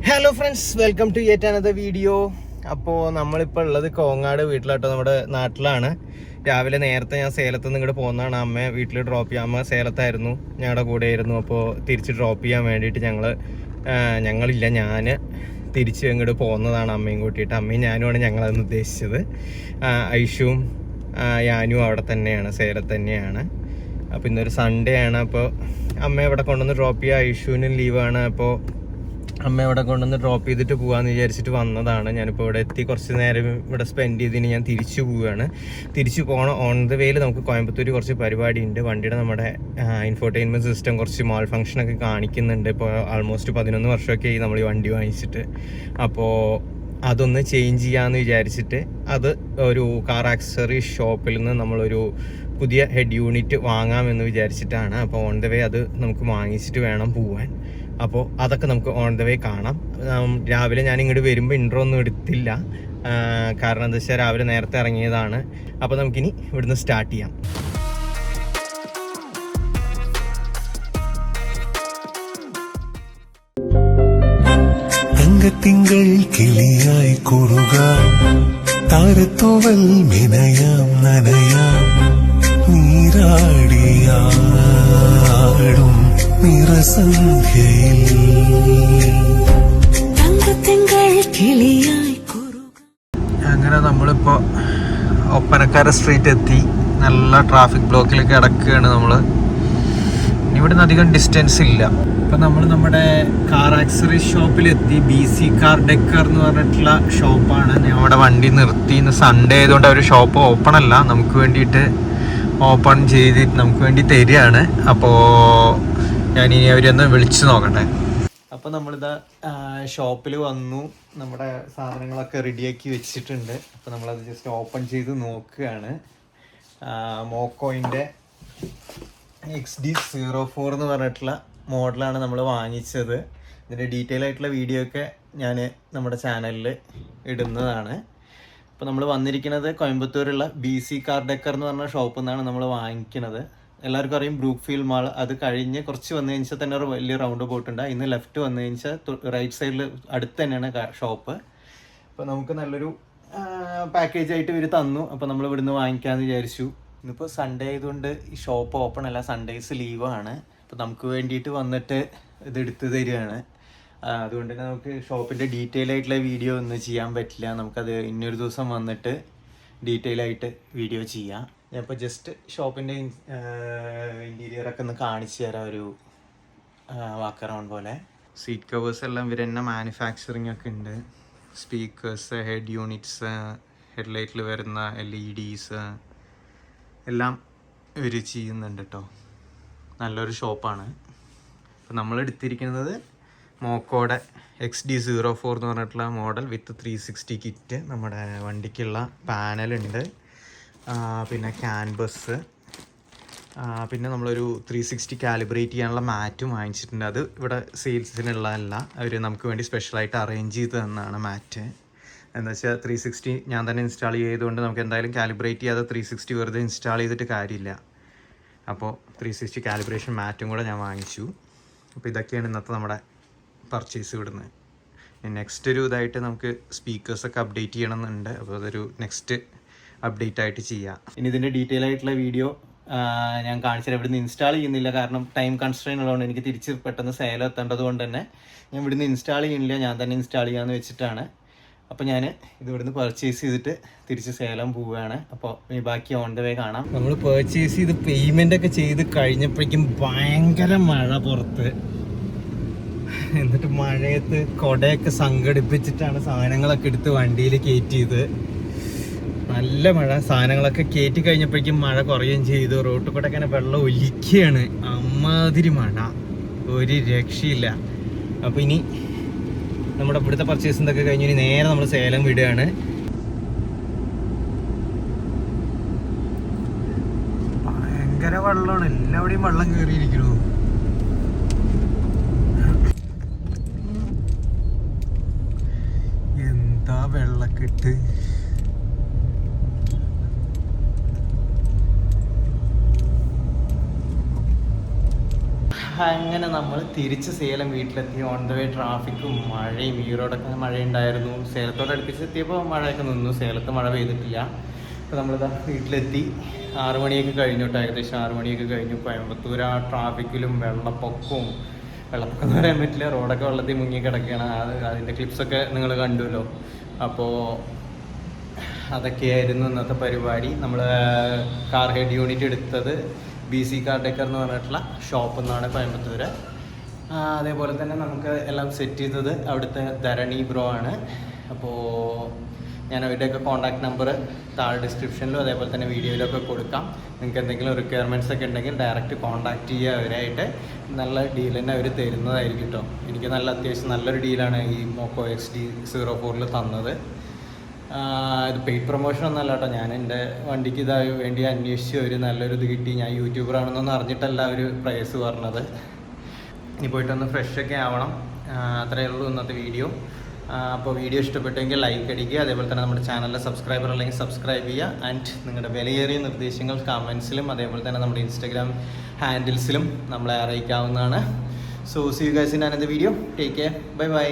Hello friends, welcome to yet another video. അപ്പോൾ നമ്മളിപ്പോൾ ഉള്ളത് കോങ്ങാട് വീട്ടിലാട്ടോ, നമ്മുടെ നാട്ടിലാണ്. രാവിലെ നേരത്തെ ഞാൻ സേലത്ത് നിന്ന് ഇങ്ങോട്ട് പോകുന്നതാണ്. അമ്മ വീട്ടിൽ ഡ്രോപ്പ് ചെയ്യാൻ, അമ്മ സേലത്തായിരുന്നു, ഞങ്ങളുടെ കൂടെ ആയിരുന്നു. അപ്പോൾ തിരിച്ച് ഡ്രോപ്പ് ചെയ്യാൻ വേണ്ടിയിട്ട് ഞാൻ തിരിച്ച് ഇങ്ങോട്ട് പോകുന്നതാണ് അമ്മയും കൂട്ടിയിട്ട്. അമ്മയും ഞാനുമാണ് ഞങ്ങളതെന്ന് ഉദ്ദേശിച്ചത്. ഐഷുവും ഞാനും അവിടെ തന്നെയാണ്, സേലത്ത് തന്നെയാണ്. അപ്പോൾ ഇന്നൊരു സൺഡേ ആണ്. അപ്പോൾ അമ്മ ഇവിടെ കൊണ്ടുവന്ന് ഡ്രോപ്പ് ചെയ്യുക, ഐഷുവിനും ലീവാണ്. അപ്പോൾ അമ്മ ഇവിടെ കൊണ്ടുവന്ന് ഡ്രോപ്പ് ചെയ്തിട്ട് പോകാമെന്ന് വിചാരിച്ചിട്ട് വന്നതാണ്. ഞാനിപ്പോൾ ഇവിടെ എത്തി കുറച്ച് നേരം ഇവിടെ സ്പെൻഡ് ചെയ്തിന് ഞാൻ തിരിച്ചു പോവുകയാണ്. തിരിച്ചു പോകണം. ഓൺ ദ വേയിൽ നമുക്ക് കോയമ്പത്തൂർ കുറച്ച് പരിപാടിയുണ്ട്. വണ്ടിയുടെ നമ്മുടെ ഇൻഫോർടൈൻമെൻറ്റ് സിസ്റ്റം കുറച്ച് മാൾ ഫംഗ്ഷനൊക്കെ കാണിക്കുന്നുണ്ട്. ഇപ്പോൾ ആൾമോസ്റ്റ് 11 വർഷമൊക്കെ ആയി നമ്മൾ ഈ വണ്ടി വാങ്ങിച്ചിട്ട്. അപ്പോൾ അതൊന്ന് ചേഞ്ച് ചെയ്യാമെന്ന് വിചാരിച്ചിട്ട് അത് ഒരു കാർ ആക്സസറി ഷോപ്പിൽ നിന്ന് നമ്മളൊരു പുതിയ ഹെഡ് യൂണിറ്റ് വാങ്ങാമെന്ന് വിചാരിച്ചിട്ടാണ്. അപ്പോൾ ഓൺ ദ വേ അത് നമുക്ക് വാങ്ങിച്ചിട്ട് വേണം പോവാൻ. അപ്പോൾ അതൊക്കെ നമുക്ക് ഓൺ ദ വേ കാണാം. രാവിലെ ഞാൻ ഇങ്ങോട്ട് വരുമ്പോൾ ഇൻട്രോ ഒന്നും എടുത്തില്ല, കാരണം എന്താ വെച്ചാൽ രാവിലെ നേരത്തെ ഇറങ്ങിയതാണ്. അപ്പോൾ നമുക്കിനി ഇവിടുന്ന് സ്റ്റാർട്ട് ചെയ്യാം. തങ്കത്തിങ്കൾ കിളിയായി കുറുകാം, താരത്തോവൽ മിനയാം നനയാം, നീരാടിയാടും നിറസന്ധ്യയിൽ. അങ്ങനെ നമ്മളിപ്പോ ഒപ്പനക്കാര സ്ട്രീറ്റ് എത്തി. നല്ല ട്രാഫിക് ബ്ലോക്കിലേക്ക് കിടക്കുകയാണ് നമ്മൾ. ഇവിടുന്ന് അധികം ഡിസ്റ്റൻസ് ഇല്ല. ഇപ്പം നമ്മൾ നമ്മുടെ കാർ ആക്സറി ഷോപ്പിലെത്തി. BC കാർ ഡെക്കർ എന്ന് പറഞ്ഞിട്ടുള്ള ഷോപ്പാണ്. ഞാൻ അവിടെ വണ്ടി നിർത്തി. ഇന്ന് സൺഡേ ആയതുകൊണ്ട് അവർ ഷോപ്പ് ഓപ്പൺ അല്ല, നമുക്ക് വേണ്ടിയിട്ട് ഓപ്പൺ ചെയ്തിട്ട് നമുക്ക് വേണ്ടി തരികയാണ്. അപ്പോൾ ഞാനിനി അവരൊന്ന് വിളിച്ചു നോക്കട്ടെ. അപ്പോൾ നമ്മളിതാ ഷോപ്പിൽ വന്നു. നമ്മുടെ സാധനങ്ങളൊക്കെ റെഡിയാക്കി വെച്ചിട്ടുണ്ട്. അപ്പോൾ നമ്മളത് ജസ്റ്റ് ഓപ്പൺ ചെയ്ത് നോക്കുകയാണ്. മോക്കോയിൻ്റെ XD04 എന്ന് പറഞ്ഞിട്ടുള്ള മോഡലാണ് നമ്മൾ വാങ്ങിച്ചത്. ഇതിൻ്റെ ഡീറ്റെയിൽ ആയിട്ടുള്ള വീഡിയോ ഒക്കെ ഞാൻ നമ്മുടെ ചാനലിൽ ഇടുന്നതാണ്. അപ്പോൾ നമ്മൾ വന്നിരിക്കുന്നത് കോയമ്പത്തൂരുള്ള BC കാർ ഡെക്കർ എന്ന് പറഞ്ഞ ഷോപ്പിൽ നിന്നാണ് നമ്മൾ വാങ്ങിക്കുന്നത്. എല്ലാവർക്കും അറിയും ബ്രൂക്ക്ഫീൽഡ് മാൾ. അത് കഴിഞ്ഞ് കുറച്ച് വന്നു കഴിഞ്ഞാൽ തന്നെ ഒരു വലിയ റൗണ്ട് ബോട്ടുണ്ട്. ഇന്ന് ലെഫ്റ്റ് വന്നു കഴിഞ്ഞാൽ റൈറ്റ് സൈഡിൽ അടുത്ത് തന്നെയാണ് ഷോപ്പ്. അപ്പോൾ നമുക്ക് നല്ലൊരു പാക്കേജ് ആയിട്ട് ഇവർ തന്നു. അപ്പോൾ നമ്മൾ ഇവിടുന്ന് വാങ്ങിക്കാമെന്ന് വിചാരിച്ചു. ഇന്നിപ്പോൾ സൺഡേ ആയതുകൊണ്ട് ഈ ഷോപ്പ് ഓപ്പൺ അല്ല, സൺഡേസ് ലീവാണ്. അപ്പോൾ നമുക്ക് വേണ്ടിയിട്ട് വന്നിട്ട് ഇത് എടുത്തു തരികയാണ്. അതുകൊണ്ട് തന്നെ നമുക്ക് ഷോപ്പിൻ്റെ ഡീറ്റെയിൽ ആയിട്ടുള്ള വീഡിയോ ഒന്നും ചെയ്യാൻ പറ്റില്ല. നമുക്കത് ഇന്നൊരു ദിവസം വന്നിട്ട് ഡീറ്റെയിൽ ആയിട്ട് വീഡിയോ ചെയ്യാം. ഞാനിപ്പോൾ ജസ്റ്റ് ഷോപ്പിൻ്റെ ഇൻറ്റീരിയറൊക്കെ ഒന്ന് കാണിച്ചു തരാം, ഒരു വാക്ക് അറൗണ്ട് പോലെ. സീറ്റ് കവേഴ്സ് എല്ലാം ഇവർ തന്നെ മാനുഫാക്ചറിങ് ഒക്കെ ഉണ്ട്. സ്പീക്കേഴ്സ്, ഹെഡ് യൂണിറ്റ്സ്, ഹെഡ്ലൈറ്റിൽ വരുന്ന LEDs എല്ലാം ഇവർ ചെയ്യുന്നുണ്ട് കേട്ടോ. നല്ലൊരു ഷോപ്പാണ്. അപ്പോൾ നമ്മൾ എടുത്തിരിക്കുന്നത് മോക്കോയുടെ XD04 എന്ന് പറഞ്ഞിട്ടുള്ള മോഡൽ വിത്ത് 360 കിറ്റ്. നമ്മുടെ വണ്ടിക്കുള്ള പാനലുണ്ട്, പിന്നെ ക്യാൻബസ്, പിന്നെ നമ്മളൊരു 360 കാലിബ്രേറ്റ് ചെയ്യാനുള്ള മാറ്റും വാങ്ങിച്ചിട്ടുണ്ട്. അത് ഇവിടെ സെയിൽസിനുള്ളതല്ല, അവർ നമുക്ക് വേണ്ടി സ്പെഷ്യലായിട്ട് അറേഞ്ച് ചെയ്ത് തന്നതാണ് മാറ്റ്. എന്താ വെച്ചാൽ 360 ഞാൻ തന്നെ ഇൻസ്റ്റാൾ ചെയ്തുകൊണ്ട് നമുക്ക് എന്തായാലും കാലിബ്രേറ്റ് ചെയ്യാതെ 360 വെറുതെ ഇൻസ്റ്റാൾ ചെയ്തിട്ട് കാര്യമില്ല. അപ്പോൾ 360 കാലിബ്രേഷൻ മാറ്റും കൂടെ ഞാൻ വാങ്ങിച്ചു. അപ്പോൾ ഇതൊക്കെയാണ് ഇന്നത്തെ നമ്മുടെ പർച്ചേസ് ഇവിടുന്ന്. നെക്സ്റ്റ് ഒരു ഇതായിട്ട് നമുക്ക് സ്പീക്കേഴ്സൊക്കെ അപ്ഡേറ്റ് ചെയ്യണമെന്നുണ്ട്. അപ്പോൾ അതൊരു നെക്സ്റ്റ് അപ്ഡേറ്റ് ആയിട്ട് ചെയ്യാം. ഇനി ഇതിൻ്റെ ഡീറ്റെയിൽ ആയിട്ടുള്ള വീഡിയോ ഞാൻ കാണിച്ചാൽ ഇവിടുന്ന് ഇൻസ്റ്റാൾ ചെയ്യുന്നില്ല, കാരണം ടൈം കൺസ്ട്രെയിൻ ഉള്ളതുകൊണ്ട് എനിക്ക് തിരിച്ച് പെട്ടെന്ന് സേലം എത്തേണ്ടത് കൊണ്ട് തന്നെ ഞാൻ ഇവിടുന്ന് ഇൻസ്റ്റാൾ ചെയ്യുന്നില്ല, ഞാൻ തന്നെ ഇൻസ്റ്റാൾ ചെയ്യാമെന്ന് വെച്ചിട്ടാണ്. അപ്പോൾ ഞാൻ ഇത് ഇവിടുന്ന് പർച്ചേസ് ചെയ്തിട്ട് തിരിച്ച് സേലം പോവുകയാണ്. അപ്പോൾ ഇനി ബാക്കി ഓൺ ദ വേ കാണാം. നമ്മൾ പർച്ചേസ് ചെയ്ത് പേയ്മെൻ്റ് ഒക്കെ ചെയ്ത് കഴിഞ്ഞപ്പോഴേക്കും ഭയങ്കര മഴ പുറത്ത്. എന്നിട്ട് മഴയത്ത് കുടയൊക്കെ സംഘടിപ്പിച്ചിട്ടാണ് സാധനങ്ങളൊക്കെ എടുത്ത് വണ്ടിയിൽ കയറ്റിയത്. നല്ല മഴ. സാധനങ്ങളൊക്കെ കയറ്റി കഴിഞ്ഞപ്പോഴേക്കും മഴ കുറയുകയും ചെയ്തു. റോട്ടിൽ കൂടെ ഇങ്ങനെ വെള്ളം ഒലിക്കുകയാണ്. അമ്മാതിരി മഴ, ഒരു രക്ഷയില്ല. അപ്പോൾ ഇനി നമ്മുടെ ഇവിടുത്തെ പർച്ചേസിൻ്റെയൊക്കെ കഴിഞ്ഞ് ഇനി നേരെ നമ്മൾ സേലം വിടുകയാണ്. ഭയങ്കര വെള്ളമാണ്, എല്ലാവിടെയും വെള്ളം കയറിയിരിക്കുന്നു. എന്താ വെള്ളക്കെട്ട്. അങ്ങനെ നമ്മൾ തിരിച്ച് സേലം വീട്ടിലെത്തി. ഓൺ ദ വേ ട്രാഫിക്കും മഴയും, ഈ റോഡൊക്കെ മഴയുണ്ടായിരുന്നു. സേലത്തോട് അടുപ്പിച്ചെത്തിയപ്പോൾ മഴയൊക്കെ നിന്നു, സേലത്ത് മഴ പെയ്തിട്ടില്ല. അപ്പോൾ നമ്മളിതാ വീട്ടിലെത്തി. 6 മണിയൊക്കെ കഴിഞ്ഞു കേട്ടോ, ഏകദേശം 6 മണിയൊക്കെ കഴിഞ്ഞു. കോയമ്പത്തൂർ ആ ട്രാഫിക്കിലും വെള്ളപ്പൊക്കവും എന്ന് പറയാൻ പറ്റില്ല, റോഡൊക്കെ വെള്ളത്തിൽ മുങ്ങി കിടക്കുകയാണ്. അതിൻ്റെ ക്ലിപ്സൊക്കെ നിങ്ങൾ കണ്ടുവല്ലോ. അപ്പോൾ അതൊക്കെയായിരുന്നു ഇന്നത്തെ പരിപാടി. നമ്മൾ കാർ ഹെഡ് യൂണിറ്റ് എടുത്തത് BC കാർ ഡെക്കർ എന്ന് പറഞ്ഞിട്ടുള്ള ഷോപ്പിൽ നിന്നാണ്, കോയമ്പത്തൂർ. അതേപോലെ തന്നെ നമുക്ക് എല്ലാം സെറ്റ് ചെയ്തത് അവിടുത്തെ ധരണി ബ്രോ ആണ്. അപ്പോൾ ഞാൻ അവരുടെയൊക്കെ കോൺടാക്ട് നമ്പർ താഴെ ഡിസ്ക്രിപ്ഷനിലും അതേപോലെ തന്നെ വീഡിയോയിലൊക്കെ കൊടുക്കാം. നിങ്ങൾക്ക് എന്തെങ്കിലും റിക്വയർമെൻറ്റ്സ് ഒക്കെ ഉണ്ടെങ്കിൽ ഡയറക്റ്റ് കോൺടാക്ട് ചെയ്യുക അവരായിട്ട്. നല്ല ഡീൽ തന്നെ അവർ തരുന്നതായിരിക്കും കേട്ടോ. എനിക്ക് അത്യാവശ്യം നല്ലൊരു ഡീലാണ് ഈ മോക്കോ XD04 തന്നത്. ഇത് പെയ്ഡ് പ്രൊമോഷൻ ഒന്നല്ല കേട്ടോ, ഞാൻ എൻ്റെ വണ്ടിക്ക് ഇതായി വേണ്ടി അന്വേഷിച്ച് ഒരു നല്ലൊരു ഇത് കിട്ടി. ഞാൻ യൂട്യൂബറാണെന്നൊന്നും അറിഞ്ഞിട്ടല്ല ഒരു പ്രൈസ് പറഞ്ഞത്. ഇനി പോയിട്ടൊന്ന് ഫ്രഷൊക്കെ ആവണം. അത്രയേ ഉള്ളൂ ഇന്നത്തെ വീഡിയോ. അപ്പോൾ വീഡിയോ ഇഷ്ടപ്പെട്ടെങ്കിൽ ലൈക്ക് അടിക്കുക, അതേപോലെ തന്നെ നമ്മുടെ ചാനലിലെ സബ്സ്ക്രൈബർ അല്ലെങ്കിൽ സബ്സ്ക്രൈബ് ചെയ്യുക. ആൻഡ് നിങ്ങളുടെ വിലയേറിയ നിർദ്ദേശങ്ങൾ കമൻസിലും അതേപോലെ തന്നെ നമ്മുടെ ഇൻസ്റ്റാഗ്രാം ഹാൻഡിൽസിലും നമ്മളെ അറിയിക്കാവുന്നതാണ്. So see you guys in another video. Take care, bye by.